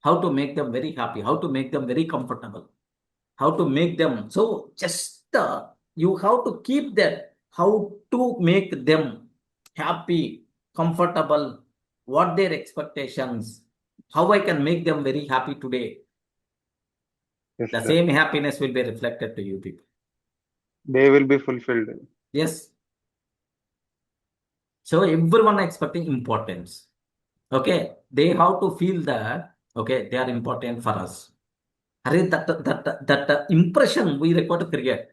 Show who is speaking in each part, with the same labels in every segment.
Speaker 1: how to make them very happy, how to make them very comfortable, how to make them. So just you have to keep that, how to make them happy, comfortable, what their expectations, how I can make them very happy today.
Speaker 2: Yes,
Speaker 1: The
Speaker 2: sir.
Speaker 1: same happiness will be reflected to you people.
Speaker 2: They will be fulfilled.
Speaker 1: Yes. So everyone expecting importance. Okay. They have to feel that, okay, they are important for us. That impression we require to create.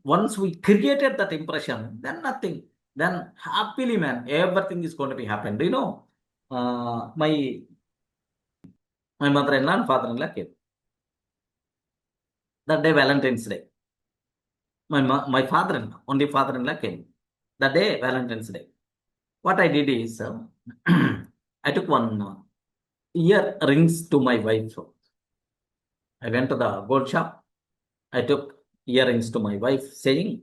Speaker 1: Once we created that impression, then nothing. Then happily, man, everything is going to be happen. Do you know? My mother-in-law and father-in-law came. That day, Valentine's Day. My father-in-law, only father-in-law came. That day, Valentine's Day. What I did is, I took one earrings to my wife. I went to the gold shop. I took earrings to my wife, saying,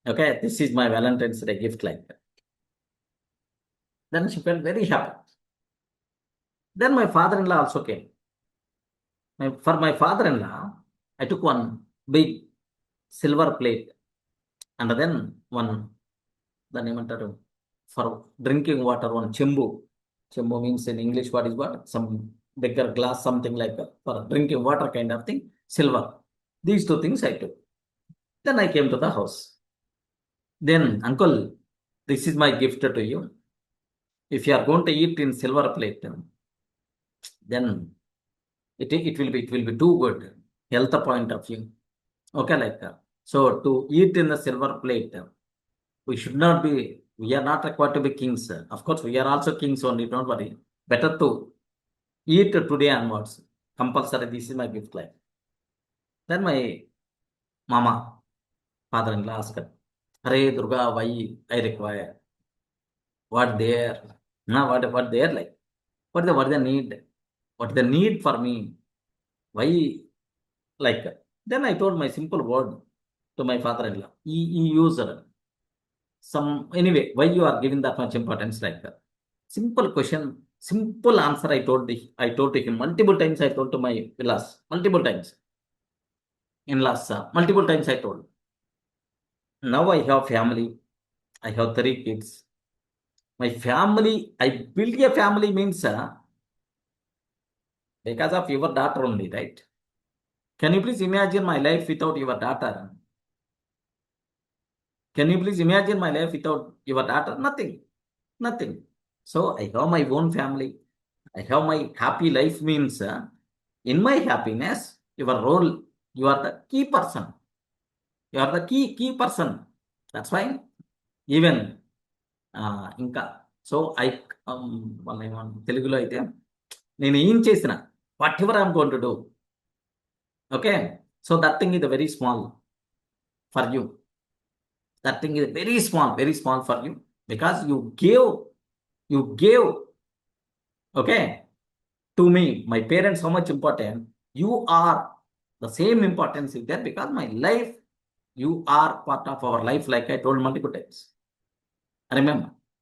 Speaker 1: "Okay, this is my Valentine's Day gift." Like that. Then she felt very happy. Then my father-in-law also came. For my father-in-law, I took one big silver plate, and then one, the name for drinking water, one chembu. Chembu means in English what is what? Some bigger glass, something like that, for drinking water kind of thing, silver. These two things I took. Then I came to the house. Then, uncle, this is my gift to you. If you are going to eat in silver plate, then it will be too good, health point of view. Okay, like that. So to eat in the silver plate, we should not be, we are not required to be kings. Of course, we are also kings only, don't worry. Better to eat today onwards. Compulsory, this is my gift life. Then my mama, father-in-law asked, Hare Durga, why I require? What there? No, what there like? What the need? What the need for me? Why like? Then I told my simple word to my father-in-law. He used some, anyway, why you are giving that much importance like that? Simple question, simple answer I told to him multiple times. I told to my in-laws multiple times. In-laws, multiple times I told. Now I have family. I have 3 kids. My family, I build a family means because of your daughter only, right? Can you please imagine my life without your daughter? Can you please imagine my life without your daughter? Nothing. Nothing. So I have my own family. I have my happy life means in my happiness, your role, you are the key person. You are the key person. That's why even ఇంకా so వాళ్ళ తెలుగులో అయితే నేను ఏం చేసిన what ever I'm going to do okay so that thing is very small for you that thing is very small for you because you gave okay to me, my parents, so much important. You are the same importance is there because my life, you are part of our life, like I told multiple times. Remember,